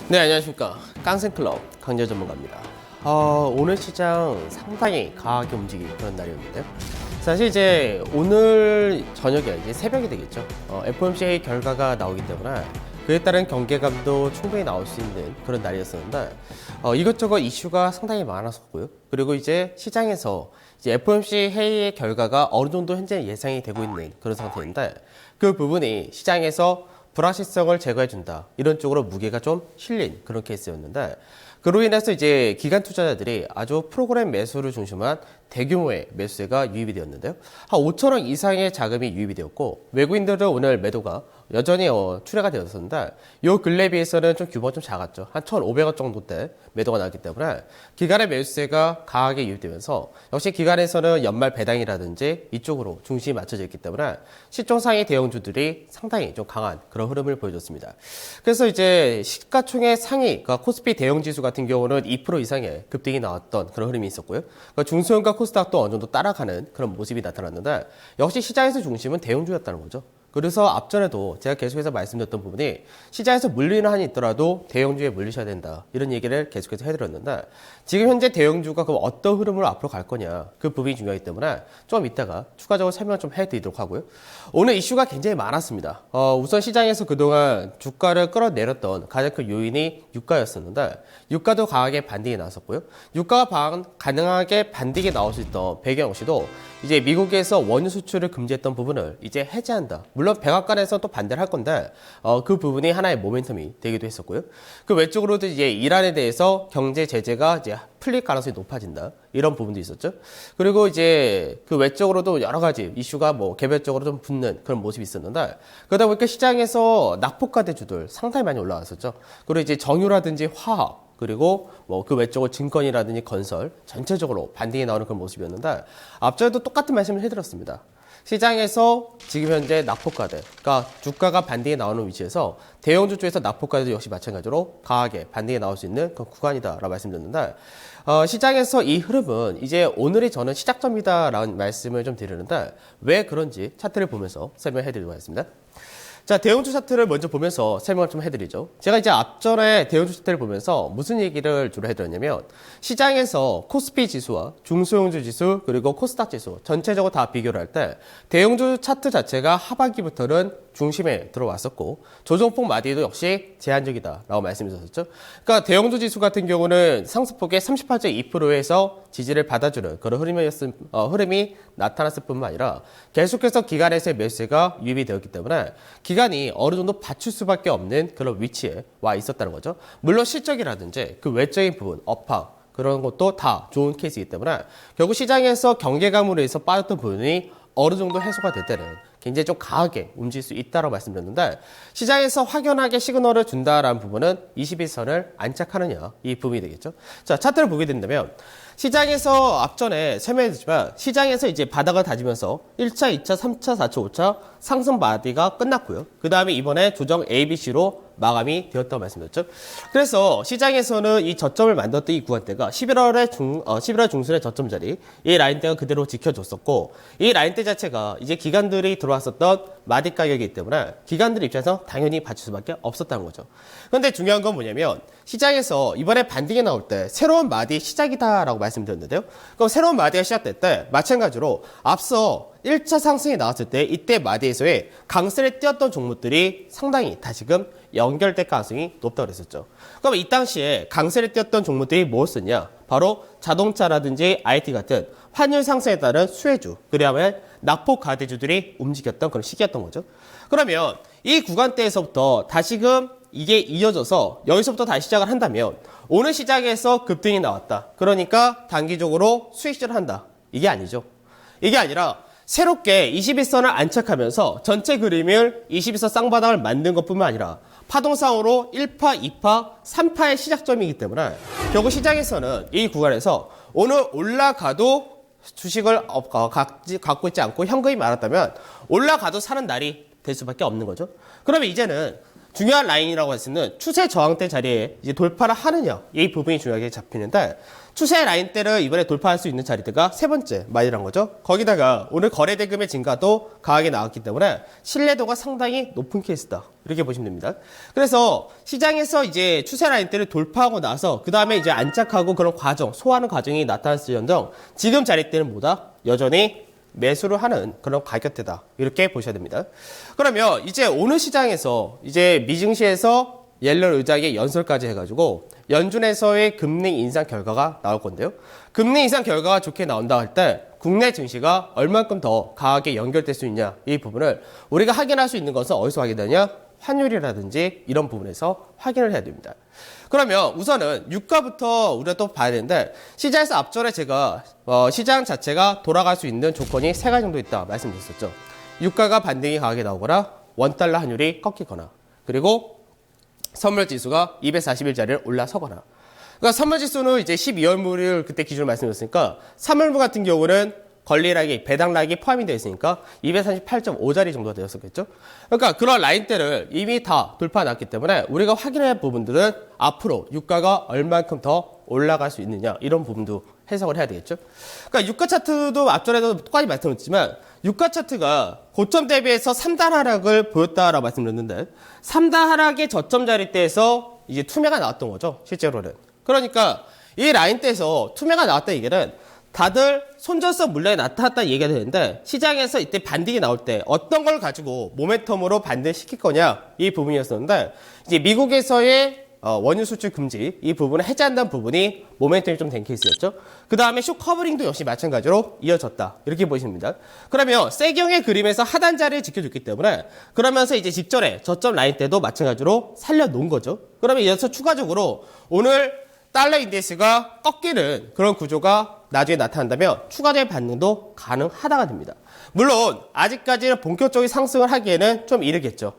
네, 안녕하십니까. 깡센클럽 강제 전문가입니다. 오늘 시장 상당히 강하게 움직인 그런 날이었는데요. 사실 이제 오늘 저녁에 이제 새벽이 되겠죠. FOMC 회의 결과가 나오기 때문에 그에 따른 경계감도 충분히 나올 수 있는 그런 날이었었는데 이것저것 이슈가 상당히 많았었고요. 그리고 이제 시장에서 이제 FOMC 회의의 결과가 어느 정도 현재 예상이 되고 있는 그런 상태인데 그 부분이 시장에서 불확실성을 제거해준다. 이런 쪽으로 무게가 좀 실린 그런 케이스였는데 그로 인해서 이제 기관 투자자들이 아주 프로그램 매수를 중심한 대규모의 매수세가 유입이 되었는데요. 한 5천억 이상의 자금이 유입이 되었고 외국인들은 오늘 매도가 여전히 출회가 되었었는데 요 근래 비해서는 좀 규모가 좀 작았죠. 한 1,500억 정도 대 매도가 나왔기 때문에 기관의 매수세가 강하게 유입되면서 역시 기관에서는 연말 배당이라든지 이쪽으로 중심이 맞춰져 있기 때문에 시총 상위 대형주들이 상당히 좀 강한 그런 흐름을 보여줬습니다. 그래서 이제 시가총액 상위, 그러니까 코스피 대형지수 같은 경우는 2% 이상의 급등이 나왔던 그런 흐름이 있었고요. 그러니까 중소형과 코스닥도 어느 정도 따라가는 그런 모습이 나타났는데 역시 시장에서 중심은 대형주였다는 거죠. 그래서 앞전에도 제가 계속해서 말씀드렸던 부분이 시장에서 물리는 한이 있더라도 대형주에 물리셔야 된다. 이런 얘기를 계속해서 해드렸는데 지금 현재 대형주가 그럼 어떤 흐름으로 앞으로 갈 거냐. 그 부분이 중요하기 때문에 좀 이따가 추가적으로 설명을 좀 해드리도록 하고요. 오늘 이슈가 굉장히 많았습니다. 우선 시장에서 그동안 주가를 끌어내렸던 가장 큰 요인이 유가였었는데 유가도 강하게 반등이 나왔었고요. 유가가 가능하게 반등이 나올 수 있던 배경 역시도 이제 미국에서 원유 수출을 금지했던 부분을 이제 해제한다. 물론 백악관에서 또 반대를 할 건데 그 부분이 하나의 모멘텀이 되기도 했었고요. 그 외적으로도 이제 이란에 대해서 경제 제재가 이제 풀릴 가능성이 높아진다. 이런 부분도 있었죠. 그리고 이제 그 외적으로도 여러 가지 이슈가 뭐 개별적으로 좀 붙는 그런 모습이 있었는데 그러다 보니까 시장에서 낙폭과대주들 상당히 많이 올라왔었죠. 그리고 이제 정유라든지 화학 그리고 뭐 그 외적으로 증권이라든지 건설 전체적으로 반등이 나오는 그런 모습이었는데 앞전에도 똑같은 말씀을 해드렸습니다. 시장에서 지금 현재 낙폭과대, 그러니까 주가가 반등이 나오는 위치에서 대형주 쪽에서 낙폭과대도 역시 마찬가지로 강하게 반등이 나올 수 있는 그런 구간이다라고 말씀드렸는데 시장에서 이 흐름은 이제 오늘이 저는 시작점이다라는 말씀을 좀 드리는데 왜 그런지 차트를 보면서 설명해 드리도록 하겠습니다. 자, 대형주 차트를 먼저 보면서 설명을 좀 해드리죠. 제가 이제 앞전에 대형주 차트를 보면서 무슨 얘기를 주로 해드렸냐면 시장에서 코스피 지수와 중소형주 지수 그리고 코스닥 지수 전체적으로 다 비교를 할 때 대형주 차트 자체가 하반기부터는 중심에 들어왔었고 조정폭 마디도 역시 제한적이다라고 말씀드렸었죠. 그러니까 대형주 지수 같은 경우는 상승폭의 38.2%에서 지지를 받아주는 그런 흐름이 나타났을 뿐만 아니라 계속해서 기관에서의 매수세가 유입이 되었기 때문에 기관이 어느 정도 받칠 수밖에 없는 그런 위치에 와 있었다는 거죠. 물론 실적이라든지 그 외적인 부분, 업황 그런 것도 다 좋은 케이스이기 때문에 결국 시장에서 경계감으로 해서 빠졌던 부분이 어느 정도 해소가 될 때는 굉장히 좀 강하게 움직일 수 있다고 말씀드렸는데 시장에서 확연하게 시그널을 준다라는 부분은 21선을 안착하느냐 이 부분이 되겠죠. 자, 차트를 보게 된다면 시장에서 앞전에 설명했지만 시장에서 이제 바닥을 다지면서 1차, 2차, 3차, 4차, 5차 상승 마디가 끝났고요. 그 다음에 이번에 조정 ABC로 마감이 되었다고 말씀드렸죠. 그래서 시장에서는 이 저점을 만들었던 이 구간대가 11월 중순의 저점 자리, 이 라인대가 그대로 지켜줬었고, 이 라인대 자체가 이제 기관들이 들어왔었던 마디 가격이기 때문에 기관들 입장에서 당연히 받칠 수밖에 없었다는 거죠. 그런데 중요한 건 뭐냐면 시장에서 이번에 반등이 나올 때 새로운 마디 시작이다라고 말씀드렸는데요. 그럼 새로운 마디가 시작될 때 마찬가지로 앞서 1차 상승이 나왔을 때 이때 마디에서의 강세를 띄었던 종목들이 상당히 다시금 연결될 가능성이 높다고 그랬었죠. 그럼 이 당시에 강세를 띄었던 종목들이 무엇이었냐? 바로 자동차라든지 IT 같은 환율 상승에 따른 수혜주, 그다음에 낙폭 가대주들이 움직였던 그런 시기였던 거죠. 그러면 이 구간대에서부터 다시금 이게 이어져서 여기서부터 다시 시작을 한다면 오늘 시장에서 급등이 나왔다. 그러니까 단기적으로 수익실을 한다. 이게 아니죠. 이게 아니라 새롭게 21선을 안착하면서 전체 그림을 21선 쌍바닥을 만든 것뿐만 아니라 파동상으로 1파, 2파, 3파의 시작점이기 때문에 결국 시장에서는 이 구간에서 오늘 올라가도 주식을 갖고 있지 않고 현금이 많았다면 올라가도 사는 날이 될 수밖에 없는 거죠. 그러면 이제는 중요한 라인이라고 할 수 있는 추세 저항대 자리에 이제 돌파를 하느냐, 이 부분이 중요하게 잡히는데, 추세 라인대를 이번에 돌파할 수 있는 자리대가 세 번째 마이란 거죠. 거기다가 오늘 거래 대금의 증가도 강하게 나왔기 때문에 신뢰도가 상당히 높은 케이스다, 이렇게 보시면 됩니다. 그래서 시장에서 이제 추세 라인대를 돌파하고 나서 그 다음에 이제 안착하고 그런 과정, 소화하는 과정이 나타났을지언정 지금 자리대는 뭐다? 여전히 매수를 하는 그런 가격대다, 이렇게 보셔야 됩니다. 그러면 이제 오늘 시장에서 이제 미증시에서 옐런 의장의 연설까지 해가지고 연준에서의 금리 인상 결과가 나올 건데요. 금리 인상 결과가 좋게 나온다 할 때 국내 증시가 얼만큼 더 강하게 연결될 수 있냐, 이 부분을 우리가 확인할 수 있는 것은 어디서 확인되냐? 환율이라든지 이런 부분에서 확인을 해야 됩니다. 그러면 우선은 유가부터 우리가 또 봐야 되는데, 시장에서 앞전에 제가 시장 자체가 돌아갈 수 있는 조건이 세 가지 정도 있다 말씀드렸었죠. 유가가 반등이 강하게 나오거나 원달러 환율이 꺾이거나, 그리고 선물지수가 240일짜리를 올라서거나. 그러니까 선물지수는 이제 12월물을 그때 기준으로 말씀드렸으니까 3월물 같은 경우는 권리락이, 배당락이 포함이 되어 있으니까 248.5짜리 정도가 되었었겠죠. 그러니까 그런 라인대를 이미 다 돌파해놨기 때문에 우리가 확인해야 할 부분들은 앞으로 유가가 얼만큼 더 올라갈 수 있느냐, 이런 부분도 해석을 해야 되겠죠. 그러니까 유가 차트도 앞전에도 똑같이 말씀드렸지만 유가 차트가 고점 대비해서 3단 하락을 보였다라고 말씀드렸는데, 3단 하락의 저점 자리대에서 이제 투매가 나왔던 거죠, 실제로는. 그러니까 이 라인대에서 투매가 나왔다 얘기는 다들 손절성 물량이 나타났다는 얘기가 되는데, 시장에서 이때 반등이 나올 때 어떤 걸 가지고 모멘텀으로 반등시킬 거냐, 이 부분이었었는데, 이제 미국에서의 원유 수출 금지, 이 부분을 해제한다는 부분이 모멘텀이 좀 된 케이스였죠. 그 다음에 쇼 커버링도 역시 마찬가지로 이어졌다, 이렇게 보십니다. 그러면 세경의 그림에서 하단 자리를 지켜줬기 때문에, 그러면서 이제 직전에 저점 라인 때도 마찬가지로 살려놓은 거죠. 그러면 이어서 추가적으로 오늘 달러 인덱스가 꺾이는 그런 구조가 나중에 나타난다면 추가적인 반등도 가능하다가 됩니다. 물론 아직까지는 본격적인 상승을 하기에는 좀 이르겠죠.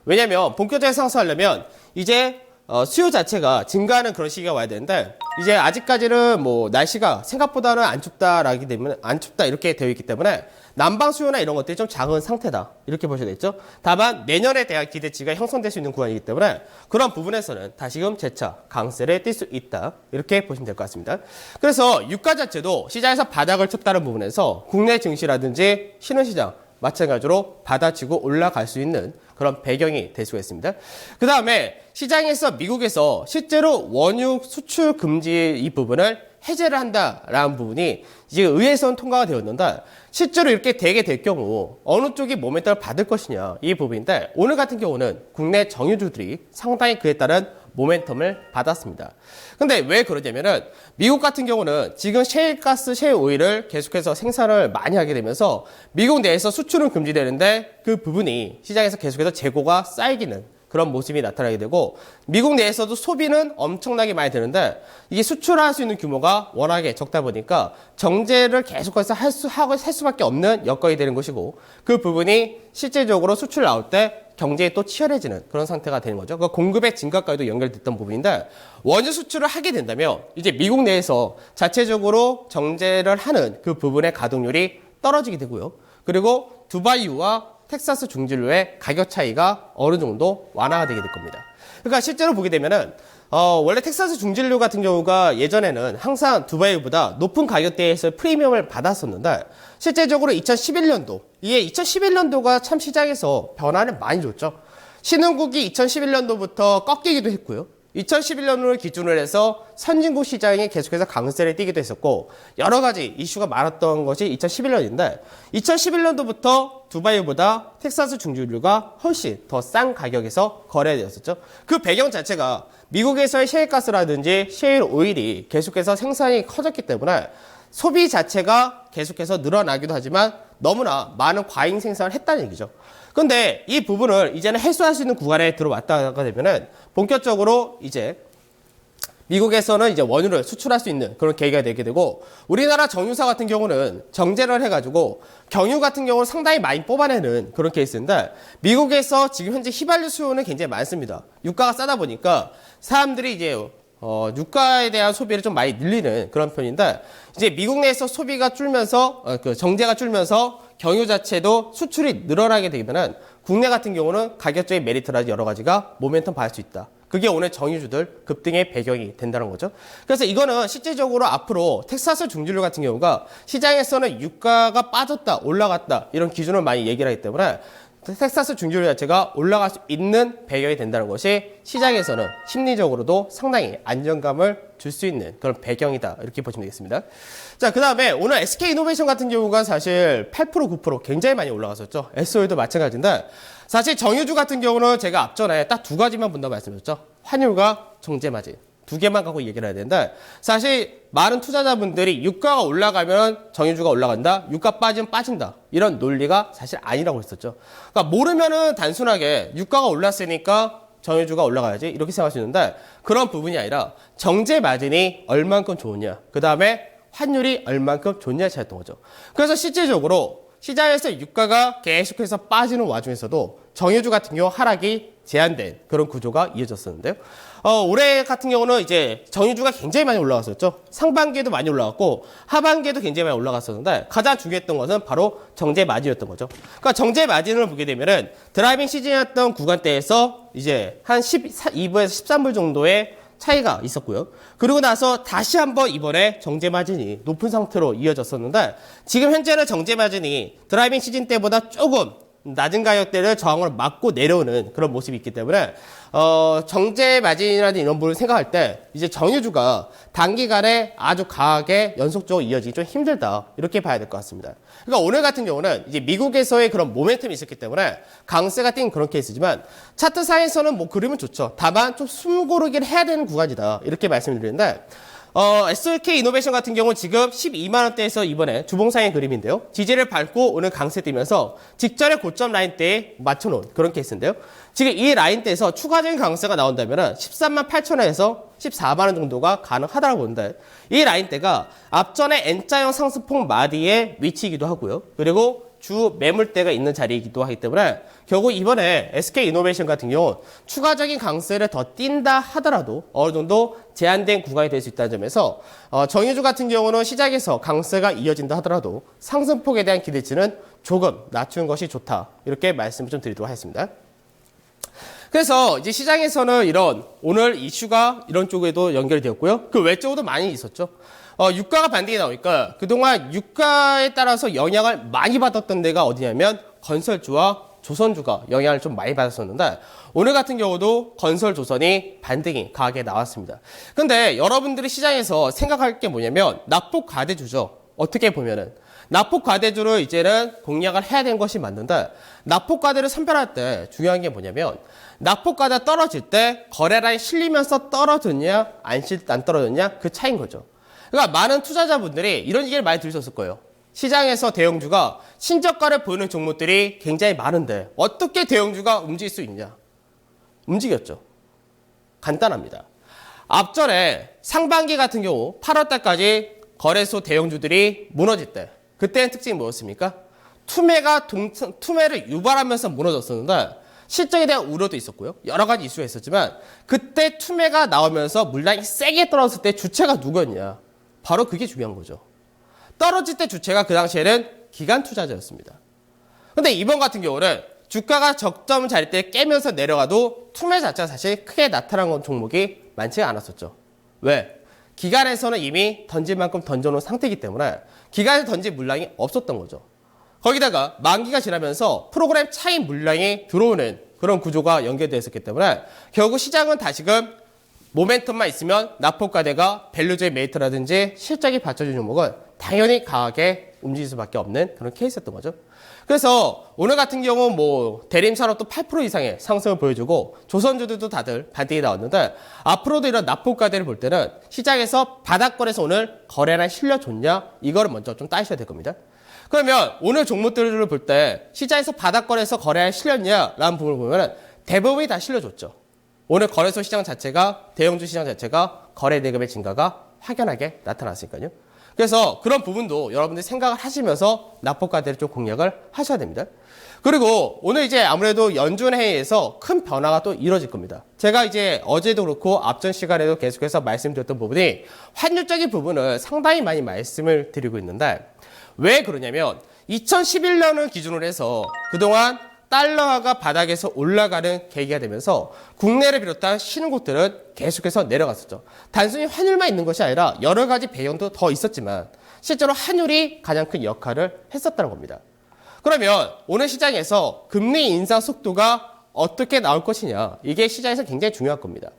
왜냐하면 본격적인 상승하려면 이제 수요 자체가 증가하는 그런 시기가 와야 되는데, 이제 아직까지는 뭐 날씨가 생각보다는 안 춥다라기 때문에, 안 춥다 이렇게 되어 있기 때문에 난방 수요나 이런 것들이 좀 작은 상태다, 이렇게 보셔야 되겠죠. 다만 내년에 대한 기대치가 형성될 수 있는 구간이기 때문에 그런 부분에서는 다시금 재차 강세를 띌 수 있다, 이렇게 보시면 될 것 같습니다. 그래서 유가 자체도 시장에서 바닥을 쳤다는 부분에서 국내 증시라든지 신흥시장 마찬가지로 받아치고 올라갈 수 있는 그런 배경이 될 수가 있습니다. 그 다음에 시장에서 미국에서 실제로 원유 수출 금지 이 부분을 해제를 한다라는 부분이 이제 의회에서는 통과가 되었는데, 실제로 이렇게 되게 될 경우 어느 쪽이 모멘텀을 받을 것이냐, 이 부분인데, 오늘 같은 경우는 국내 정유주들이 상당히 그에 따른 모멘텀을 받았습니다. 근데 왜 그러냐면은 미국 같은 경우는 지금 셰일가스, 셰일오일을 계속해서 생산을 많이 하게 되면서 미국 내에서 수출은 금지되는데 그 부분이 시장에서 계속해서 재고가 쌓이기는 그런 모습이 나타나게 되고, 미국 내에서도 소비는 엄청나게 많이 되는데 이게 수출할 수 있는 규모가 워낙에 적다 보니까 정제를 계속해서 할 수밖에 없는 여건이 되는 것이고, 그 부분이 실제적으로 수출 나올 때 경제에 또 치열해지는 그런 상태가 되는 거죠. 그 공급의 증가까지도 연결됐던 부분인데, 원유 수출을 하게 된다면 이제 미국 내에서 자체적으로 정제를 하는 그 부분의 가동률이 떨어지게 되고요. 그리고 두바이유와 텍사스 중진류의 가격 차이가 어느 정도 완화가 되게 될 겁니다. 그러니까 실제로 보게 되면은 원래 텍사스 중진류 같은 경우가 예전에는 항상 두바이보다 높은 가격대에서 프리미엄을 받았었는데, 실제적으로 2011년도, 이게 2011년도가 참 시장에서 변화를 많이 줬죠. 신흥국이 2011년도부터 꺾이기도 했고요. 2011년을 기준으로 해서 선진국 시장이 계속해서 강세를 띠기도 했었고, 여러 가지 이슈가 많았던 것이 2011년인데, 2011년도부터 두바이보다 텍사스 중진류가 훨씬 더 싼 가격에서 거래되었었죠. 그 배경 자체가 미국에서의 셰일가스라든지 셰일 오일이 계속해서 생산이 커졌기 때문에 소비 자체가 계속해서 늘어나기도 하지만 너무나 많은 과잉 생산을 했다는 얘기죠. 근데 이 부분을 이제는 해소할 수 있는 구간에 들어왔다가 되면은 본격적으로 이제 미국에서는 이제 원유를 수출할 수 있는 그런 계기가 되게 되고, 우리나라 정유사 같은 경우는 정제를 해가지고 경유 같은 경우는 상당히 많이 뽑아내는 그런 케이스인데, 미국에서 지금 현재 휘발유 수요는 굉장히 많습니다. 유가가 싸다 보니까 사람들이 이제 유가에 대한 소비를 좀 많이 늘리는 그런 편인데, 이제 미국 내에서 소비가 줄면서 그 정제가 줄면서 경유 자체도 수출이 늘어나게 되면은 국내 같은 경우는 가격적인 메리트라든지 여러 가지가 모멘텀 받을 수 있다. 그게 오늘 정유주들 급등의 배경이 된다는 거죠. 그래서 이거는 실질적으로 앞으로 텍사스 중진류 같은 경우가 시장에서는 유가가 빠졌다, 올라갔다 이런 기준을 많이 얘기를 하기 때문에 텍사스 중진류 자체가 올라갈 수 있는 배경이 된다는 것이 시장에서는 심리적으로도 상당히 안정감을 줄 수 있는 그런 배경이다. 이렇게 보시면 되겠습니다. 자, 그 다음에 오늘 SK이노베이션 같은 경우가 사실 8%, 9% 굉장히 많이 올라갔었죠. SOE도 마찬가지인데 사실 정유주 같은 경우는 제가 앞전에 딱 두 가지만 본다고 말씀드렸죠. 환율과 정제마진. 두 개만 갖고 얘기를 해야 되는데 사실 많은 투자자분들이 유가가 올라가면 정유주가 올라간다, 유가 빠지면 빠진다 이런 논리가 사실 아니라고 했었죠. 그러니까 모르면은 단순하게 유가가 올랐으니까 정유주가 올라가야지 이렇게 생각할 수 있는데 그런 부분이 아니라 정제 마진이 얼만큼 좋으냐, 그 다음에 환율이 얼만큼 좋냐에 차이였던 거죠. 그래서 실질적으로 시장에서 유가가 계속해서 빠지는 와중에서도 정유주 같은 경우 하락이 제한된 그런 구조가 이어졌었는데요. 올해 같은 경우는 이제 정유주가 굉장히 많이 올라갔었죠. 상반기에도 많이 올라갔고 하반기에도 굉장히 많이 올라갔었는데 가장 중요했던 것은 바로 정제 마진이었던 거죠. 그러니까 정제 마진을 보게 되면은 드라이빙 시즌이었던 구간대에서 이제 한 12불에서 13불 정도의 차이가 있었고요. 그리고 나서 다시 한번 이번에 정제 마진이 높은 상태로 이어졌었는데 지금 현재는 정제 마진이 드라이빙 시즌 때보다 조금 낮은 가격대를 저항을 막고 내려오는 그런 모습이 있기 때문에 정제 마진이라든지 이런 부분을 생각할 때 이제 정유주가 단기간에 아주 강하게 연속적으로 이어지기 좀 힘들다 이렇게 봐야 될 것 같습니다. 그러니까 오늘 같은 경우는 이제 미국에서의 그런 모멘텀이 있었기 때문에 강세가 뛴 그런 케이스지만 차트상에서는 뭐 그림은 좋죠. 다만 좀 숨고르기를 해야 되는 구간이다 이렇게 말씀드리는데 SK 이노베이션 같은 경우 지금 12만 원대에서 이번에 주봉상의 그림인데요. 지지를 밟고 오늘 강세 뛰면서 직전의 고점 라인대에 맞춰놓은 그런 케이스인데요. 지금 이 라인대에서 추가적인 강세가 나온다면 13만 8천 원에서 14만 원 정도가 가능하다고 보는데 이 라인대가 앞전에 N자형 상승폭 마디의 위치이기도 하고요. 그리고 주 매물대가 있는 자리이기도 하기 때문에 결국 이번에 SK이노베이션 같은 경우 추가적인 강세를 더 띈다 하더라도 어느 정도 제한된 구간이 될 수 있다는 점에서 정유주 같은 경우는 시장에서 강세가 이어진다 하더라도 상승폭에 대한 기대치는 조금 낮추는 것이 좋다 이렇게 말씀을 좀 드리도록 하겠습니다. 그래서 이제 시장에서는 이런 오늘 이슈가 이런 쪽에도 연결이 되었고요. 그 외적으로도 많이 있었죠. 유가가 반등이 나오니까 그동안 유가에 따라서 영향을 많이 받았던 데가 어디냐면 건설주와 조선주가 영향을 좀 많이 받았었는데 오늘 같은 경우도 건설 조선이 반등이 강하게 나왔습니다. 근데 여러분들이 시장에서 생각할 게 뭐냐면 납폭 과대주죠. 어떻게 보면은 납폭 과대주를 이제는 공략을 해야 되는 것이 맞는데 납폭 과대를 선별할 때 중요한 게 뭐냐면 납폭 과대 떨어질 때 거래량이 실리면서 떨어졌냐 안 떨어졌냐 그 차이인 거죠. 그러니까 많은 투자자분들이 이런 얘기를 많이 들으셨을 거예요. 시장에서 대형주가 신저가를 보이는 종목들이 굉장히 많은데 어떻게 대형주가 움직일 수 있냐? 움직였죠. 간단합니다. 앞전에 상반기 같은 경우 8월달까지 거래소 대형주들이 무너질 때 그때의 특징이 뭐였습니까? 투매를 유발하면서 무너졌었는데 실적에 대한 우려도 있었고요. 여러 가지 이슈가 있었지만 그때 투매가 나오면서 물량이 세게 떨어졌을 때 주체가 누구였냐? 바로 그게 중요한 거죠. 떨어질 때 주체가 그 당시에는 기관 투자자였습니다. 근데 이번 같은 경우는 주가가 적점 자리 때 깨면서 내려가도 투매 자체가 사실 크게 나타난 종목이 많지가 않았었죠. 왜? 기관에서는 이미 던질 만큼 던져놓은 상태이기 때문에 기관에서 던질 물량이 없었던 거죠. 거기다가 만기가 지나면서 프로그램 차익 물량이 들어오는 그런 구조가 연결되어 있었기 때문에 결국 시장은 다시금 모멘텀만 있으면 납폭과대가 밸류제의 메리트라든지 실적이 받쳐준 종목은 당연히 강하게 움직일 수밖에 없는 그런 케이스였던 거죠. 그래서 오늘 같은 경우 뭐 대림산업도 8% 이상의 상승을 보여주고 조선주들도 다들 반등이 나왔는데 앞으로도 이런 납폭과대를 볼 때는 시장에서 바닥권에서 오늘 거래량 실려줬냐 이거를 먼저 좀 따지셔야 될 겁니다. 그러면 오늘 종목들을 볼 때 시장에서 바닥권에서 거래량 실렸냐라는 부분을 보면 대부분이 다 실려줬죠. 오늘 거래소 시장 자체가 대형주 시장 자체가 거래 대금의 증가가 확연하게 나타났으니까요. 그래서 그런 부분도 여러분들이 생각을 하시면서 납폭과대를 좀 공략을 하셔야 됩니다. 그리고 오늘 이제 아무래도 연준 회의에서 큰 변화가 또 이루어질 겁니다. 제가 이제 어제도 그렇고 앞전 시간에도 계속해서 말씀드렸던 부분이 환율적인 부분을 상당히 많이 말씀을 드리고 있는데 왜 그러냐면 2011년을 기준으로 해서 그동안 달러화가 바닥에서 올라가는 계기가 되면서 국내를 비롯한 신흥국들은 계속해서 내려갔었죠. 단순히 환율만 있는 것이 아니라 여러 가지 배경도 더 있었지만 실제로 환율이 가장 큰 역할을 했었다는 겁니다. 그러면 오늘 시장에서 금리 인상 속도가 어떻게 나올 것이냐, 이게 시장에서 굉장히 중요할 겁니다.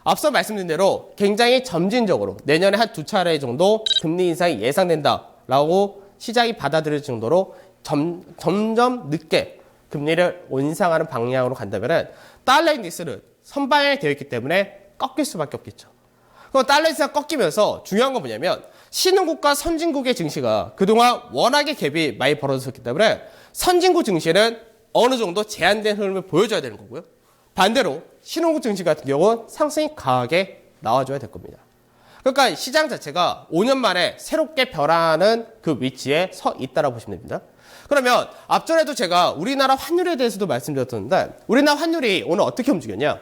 앞서 말씀드린 대로 굉장히 점진적으로 내년에 한 2차례 정도 금리 인상이 예상된다라고 시장이 받아들일 정도로 점점 늦게 금리를 인상하는 방향으로 간다면 달러 인덱스는 선방향이 되어 있기 때문에 꺾일 수밖에 없겠죠. 그럼 달러 인덱스가 꺾이면서 중요한 건 뭐냐면 신흥국과 선진국의 증시가 그동안 워낙에 갭이 많이 벌어졌기 때문에 선진국 증시는 어느 정도 제한된 흐름을 보여줘야 되는 거고요. 반대로 신흥국 증시 같은 경우는 상승이 강하게 나와줘야 될 겁니다. 그러니까 시장 자체가 5년 만에 새롭게 변하는 그 위치에 서 있다라고 보시면 됩니다. 그러면 앞전에도 제가 우리나라 환율에 대해서도 말씀드렸었는데 우리나라 환율이 오늘 어떻게 움직였냐?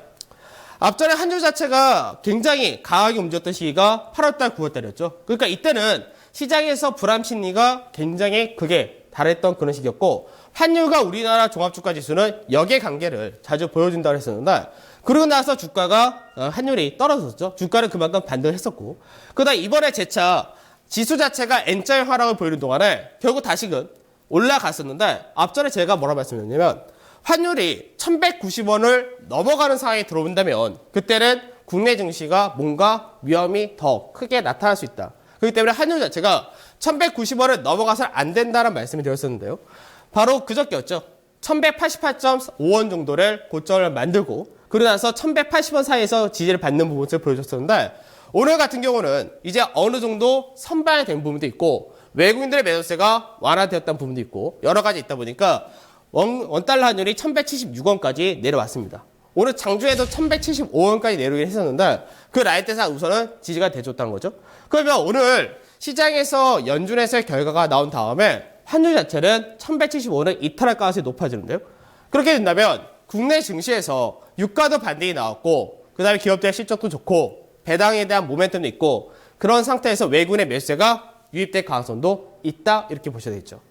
앞전에 환율 자체가 굉장히 강하게 움직였던 시기가 8월달, 9월달이었죠. 그러니까 이때는 시장에서 불안 심리가 굉장히 크게 달했던 그런 시기였고 환율과 우리나라 종합주가지수는 역의 관계를 자주 보여준다고 했었는데 그러고 나서 주가가 환율이 떨어졌죠. 주가는 그만큼 반등을 했었고 그다음 이번에 재차 지수 자체가 N자의 하락을 보이는 동안에 결국 다시금 올라갔었는데 앞전에 제가 뭐라 말씀드렸냐면 환율이 1190원을 넘어가는 상황이 들어온다면 그때는 국내 증시가 뭔가 위험이 더 크게 나타날 수 있다. 그렇기 때문에 환율 자체가 1190원을 넘어가서는 안 된다는 말씀을 드렸었는데요. 바로 그저께였죠. 1188.5원 정도를 고점을 만들고 그러고 나서 1180원 사이에서 지지를 받는 부분을 보여줬었는데 오늘 같은 경우는 이제 어느 정도 선방이 된 부분도 있고 외국인들의 매도세가 완화되었다는 부분도 있고 여러 가지 있다 보니까 원달러 환율이 1176원까지 내려왔습니다. 오늘 장중에도 1175원까지 내려오긴 했었는데 그 라인대에서 우선은 지지가 돼줬다는 거죠. 그러면 오늘 시장에서 연준에서의 결과가 나온 다음에 환율 자체는 1175원을 이탈할 가능성이 높아지는데요. 그렇게 된다면 국내 증시에서 유가도 반등이 나왔고 그 다음에 기업들의 실적도 좋고 배당에 대한 모멘텀도 있고 그런 상태에서 외국인의 매수세가 유입될 가능성도 있다 이렇게 보셔야 되겠죠.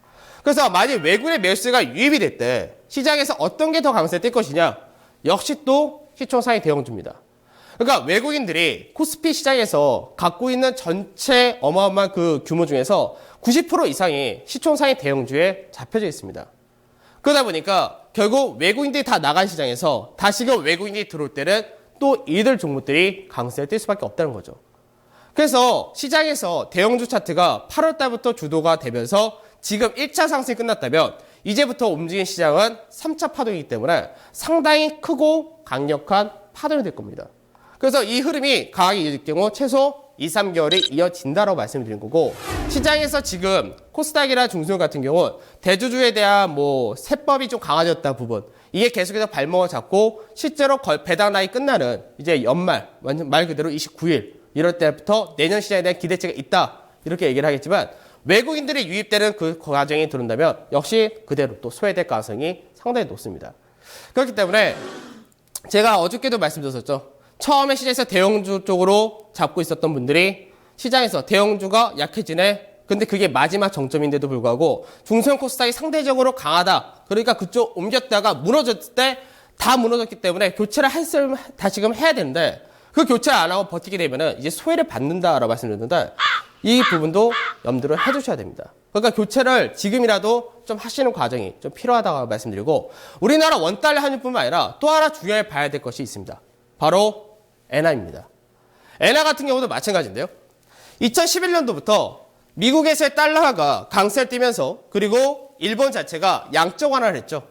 그래서 만약 외국인의 매수세가 유입이 될 때 시장에서 어떤 게 더 강세가 뜰 것이냐 역시 또 시총상위 대형주입니다. 그러니까 외국인들이 코스피 시장에서 갖고 있는 전체 어마어마한 그 규모 중에서 90% 이상이 시총상위 대형주에 잡혀져 있습니다. 그러다 보니까 결국 외국인들이 다 나간 시장에서 다시금 외국인들이 들어올 때는 또 이들 종목들이 강세를 띌 수밖에 없다는 거죠. 그래서 시장에서 대형주 차트가 8월 달부터 주도가 되면서 지금 1차 상승이 끝났다면 이제부터 움직이는 시장은 3차 파동이기 때문에 상당히 크고 강력한 파동이 될 겁니다. 그래서 이 흐름이 강하게 이어질 경우 최소 2, 3개월이 이어진다라고 말씀드린 거고 시장에서 지금 코스닥이나 중소형 같은 경우 대주주에 대한 세법이 좀 강화졌다 부분 이게 계속해서 발목을 잡고 실제로 배당 라인이 끝나는 이제 연말 말 그대로 29일 이럴 때부터 내년 시장에 대한 기대치가 있다 이렇게 얘기를 하겠지만 외국인들이 유입되는 그 과정이 들어온다면 역시 그대로 또 소외될 가능성이 상당히 높습니다. 그렇기 때문에 제가 어저께도 말씀드렸었죠. 처음에 시장에서 대형주 쪽으로 잡고 있었던 분들이 시장에서 대형주가 약해지네. 근데 그게 마지막 정점인데도 불구하고 중소형 코스닥이 상대적으로 강하다. 그러니까 그쪽 옮겼다가 무너졌을 때 다 무너졌기 때문에 교체를 다시금 해야 되는데 그 교체를 안 하고 버티게 되면은 이제 소외를 받는다라고 말씀드렸는데 이 부분도 염두를 해주셔야 됩니다. 그러니까 교체를 지금이라도 좀 하시는 과정이 좀 필요하다고 말씀드리고 우리나라 원달러 환율뿐만 아니라 또 하나 중요히 봐야 될 것이 있습니다. 바로 엔화입니다. 엔화 같은 경우도 마찬가지인데요. 2011년도부터 미국에서의 달러화가 강세를 띠면서 그리고 일본 자체가 양적 완화를 했죠.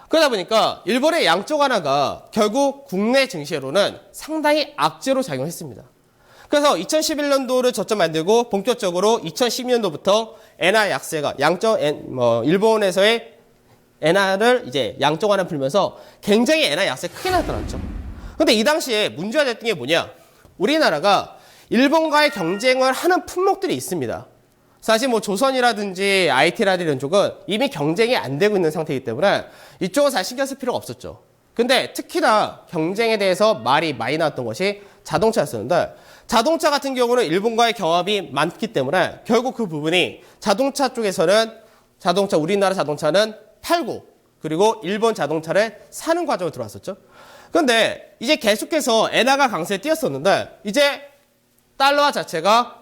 그러다 보니까 일본의 양적 완화가 결국 국내 증시로는 상당히 악재로 작용했습니다. 그래서 2011년도를 저점 만들고 본격적으로 2012년도부터 엔화 약세가 일본에서의 엔화를 이제 양적 완화 풀면서 굉장히 엔화 약세가 크게 나타났죠. 근데 이 당시에 문제가 됐던 게 뭐냐? 우리나라가 일본과의 경쟁을 하는 품목들이 있습니다. 사실 조선이라든지 IT라든지 이런 쪽은 이미 경쟁이 안 되고 있는 상태이기 때문에 이쪽은 사실 신경 쓸 필요가 없었죠. 근데 특히나 경쟁에 대해서 말이 많이 나왔던 것이 자동차였었는데 자동차 같은 경우는 일본과의 경합이 많기 때문에 결국 그 부분이 자동차 쪽에서는 우리나라 자동차는 팔고 그리고 일본 자동차를 사는 과정으로 들어왔었죠. 그런데 이제 계속해서 엔화가 강세에 뛰었었는데 이제 달러화 자체가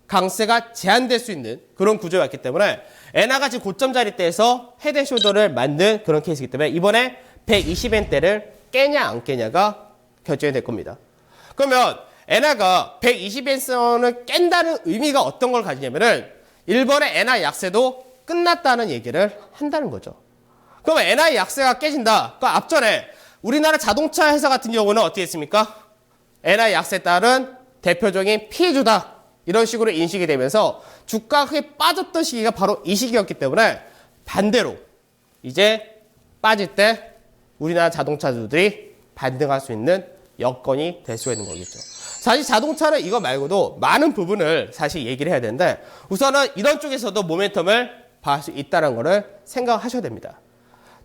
강세가 제한될 수 있는 그런 구조였기 때문에 엔화가 지금 고점 자리대에서 헤드앤숄더를 만든 그런 케이스이기 때문에 이번에 120엔대를 깨냐 안 깨냐가 결정이 될 겁니다. 그러면 엔화가 120엔선을 깬다는 의미가 어떤 걸 가지냐면은 일본의 엔화 약세도 끝났다는 얘기를 한다는 거죠. 그러면 엔화의 약세가 깨진다. 그 앞전에 우리나라 자동차 회사 같은 경우는 어떻게 했습니까? 엔화의 약세에 따른 대표적인 피해주다. 이런 식으로 인식이 되면서 주가가 크게 빠졌던 시기가 바로 이 시기였기 때문에 반대로 이제 빠질 때 우리나라 자동차주들이 반등할 수 있는 여건이 될 수가 있는 거겠죠. 사실 자동차는 이거 말고도 많은 부분을 사실 얘기를 해야 되는데 우선은 이런 쪽에서도 모멘텀을 봐줄 수 있다는 거를 생각하셔야 됩니다.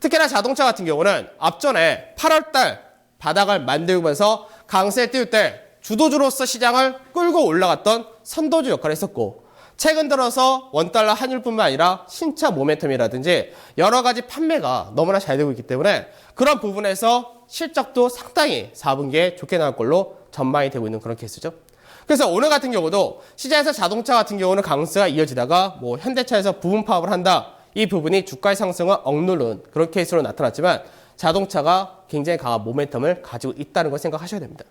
특히나 자동차 같은 경우는 앞전에 8월달 바닥을 만들면서 강세에 띄울 때 주도주로서 시장을 끌고 올라갔던 선도주 역할을 했었고 최근 들어서 원달러 환율뿐만 아니라 신차 모멘텀이라든지 여러 가지 판매가 너무나 잘 되고 있기 때문에 그런 부분에서 실적도 상당히 4분기에 좋게 나올 걸로 전망이 되고 있는 그런 케이스죠. 그래서 오늘 같은 경우도 시장에서 자동차 같은 경우는 강세가 이어지다가 뭐 현대차에서 부분 파업을 한다. 이 부분이 주가의 상승을 억누른 그런 케이스로 나타났지만 자동차가 굉장히 강한 모멘텀을 가지고 있다는 걸 생각하셔야 됩니다.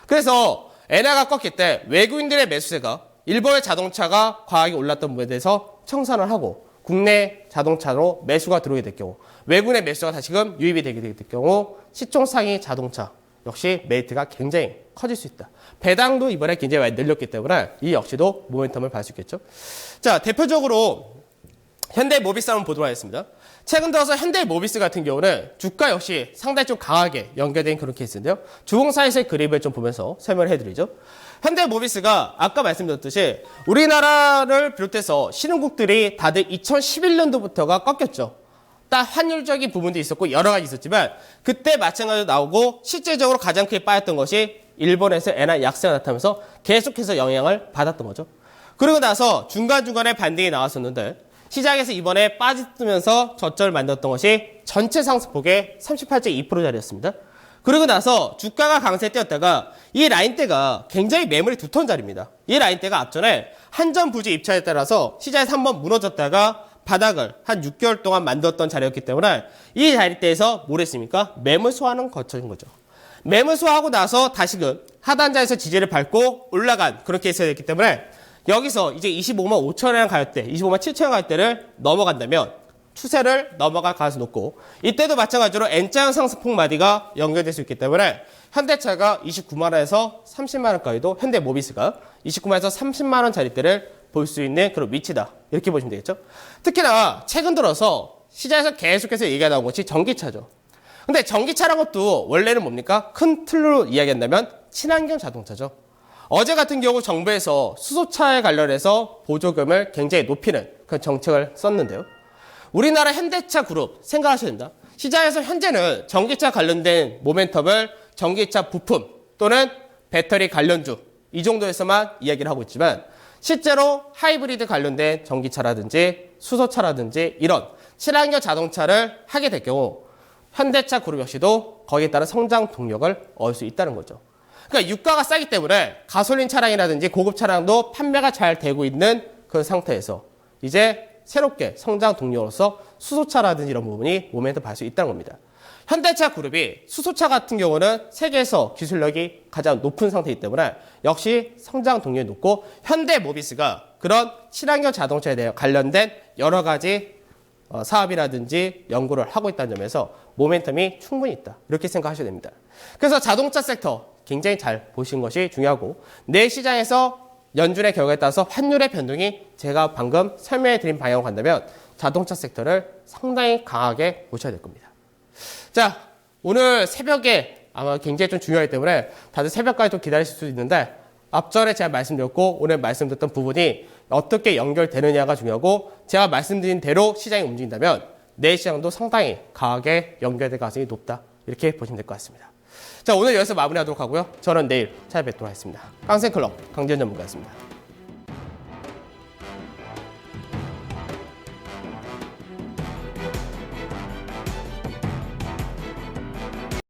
그래서 엔화가 꺾일 때 외국인들의 매수세가 일본의 자동차가 과하게 올랐던 부분에 대해서 청산을 하고 국내 자동차로 매수가 들어오게 될 경우 외국인의 매수가 다시금 유입이 되게 될 경우 시총 상위 자동차 역시 메리트가 굉장히 커질 수 있다. 배당도 이번에 굉장히 많이 늘렸기 때문에 이 역시도 모멘텀을 볼 수 있겠죠. 자, 대표적으로 현대모비스 한번 보도록 하겠습니다. 최근 들어서 현대모비스 같은 경우는 주가 역시 상당히 좀 강하게 연결된 그런 케이스인데요. 주봉사에서의 그래프를 좀 보면서 설명을 해드리죠. 현대모비스가 아까 말씀드렸듯이 우리나라를 비롯해서 신흥국들이 다들 2011년도부터가 꺾였죠. 딱 환율적인 부분도 있었고 여러 가지 있었지만 그때 마찬가지로 나오고 실질적으로 가장 크게 빠졌던 것이 일본에서 엔화 약세가 나타나면서 계속해서 영향을 받았던 거죠. 그러고 나서 중간중간에 반등이 나왔었는데 시장에서 이번에 빠지면서 저점을 만들었던 것이 전체 상승폭의 38.2%짜리였습니다. 그러고 나서 주가가 강세에 뛰었다가 이 라인대가 굉장히 매물이 두터운 자리입니다. 이 라인대가 앞전에 한전 부지 입찰에 따라서 시장에서 한번 무너졌다가 바닥을 한 6개월 동안 만들었던 자리였기 때문에 이 자리대에서 뭘 했습니까? 매물 소화는 거쳐진 거죠. 매물 소화하고 나서 다시금 하단자에서 지지를 밟고 올라간 그런 케이스가 됐기 때문에 여기서 이제 25만 5천원 가격대, 25만 7천원 가격대를 넘어간다면 추세를 넘어갈 가능성이 높고 이때도 마찬가지로 N자형 상승폭 마디가 연결될 수 있기 때문에 현대차가 29만원에서 30만원까지도 현대모비스가 29만원에서 30만원 자리대를 볼 수 있는 그런 위치다. 이렇게 보시면 되겠죠. 특히나 최근 들어서 시장에서 계속해서 얘기가 나온 것이 전기차죠. 근데 전기차라는 것도 원래는 뭡니까? 큰 틀로 이야기한다면 친환경 자동차죠. 어제 같은 경우 정부에서 수소차에 관련해서 보조금을 굉장히 높이는 그런 정책을 썼는데요. 우리나라 현대차 그룹 생각하셔야 됩니다. 시장에서 현재는 전기차 관련된 모멘텀을 전기차 부품 또는 배터리 관련주 이 정도에서만 이야기를 하고 있지만 실제로 하이브리드 관련된 전기차라든지 수소차라든지 이런 친환경 자동차를 하게 될 경우 현대차 그룹 역시도 거기에 따른 성장 동력을 얻을 수 있다는 거죠. 그러니까 유가가 싸기 때문에 가솔린 차량이라든지 고급 차량도 판매가 잘 되고 있는 그 상태에서 이제 새롭게 성장 동력으로서 수소차라든지 이런 부분이 모멘텀을 볼 수 있다는 겁니다. 현대차 그룹이 수소차 같은 경우는 세계에서 기술력이 가장 높은 상태이기 때문에 역시 성장 동력이 높고 현대모비스가 그런 친환경 자동차에 대해 관련된 여러 가지 사업이라든지 연구를 하고 있다는 점에서 모멘텀이 충분히 있다. 이렇게 생각하셔야 됩니다. 그래서 자동차 섹터 굉장히 잘 보시는 것이 중요하고 내일 시장에서 연준의 결과에 따라서 환율의 변동이 제가 방금 설명해 드린 방향으로 간다면 자동차 섹터를 상당히 강하게 보셔야 될 겁니다. 자, 오늘 새벽에 아마 굉장히 좀 중요하기 때문에 다들 새벽까지 좀 기다리실 수 있는데 앞전에 제가 말씀드렸고 오늘 말씀드렸던 부분이 어떻게 연결되느냐가 중요하고 제가 말씀드린 대로 시장이 움직인다면 내일 시장도 상당히 강하게 연결될 가능성이 높다. 이렇게 보시면 될 것 같습니다. 자, 오늘 여기서 마무리하도록 하고요. 저는 내일 찾아뵙도록 하겠습니다. 깡센클럽 강재현 전문가였습니다.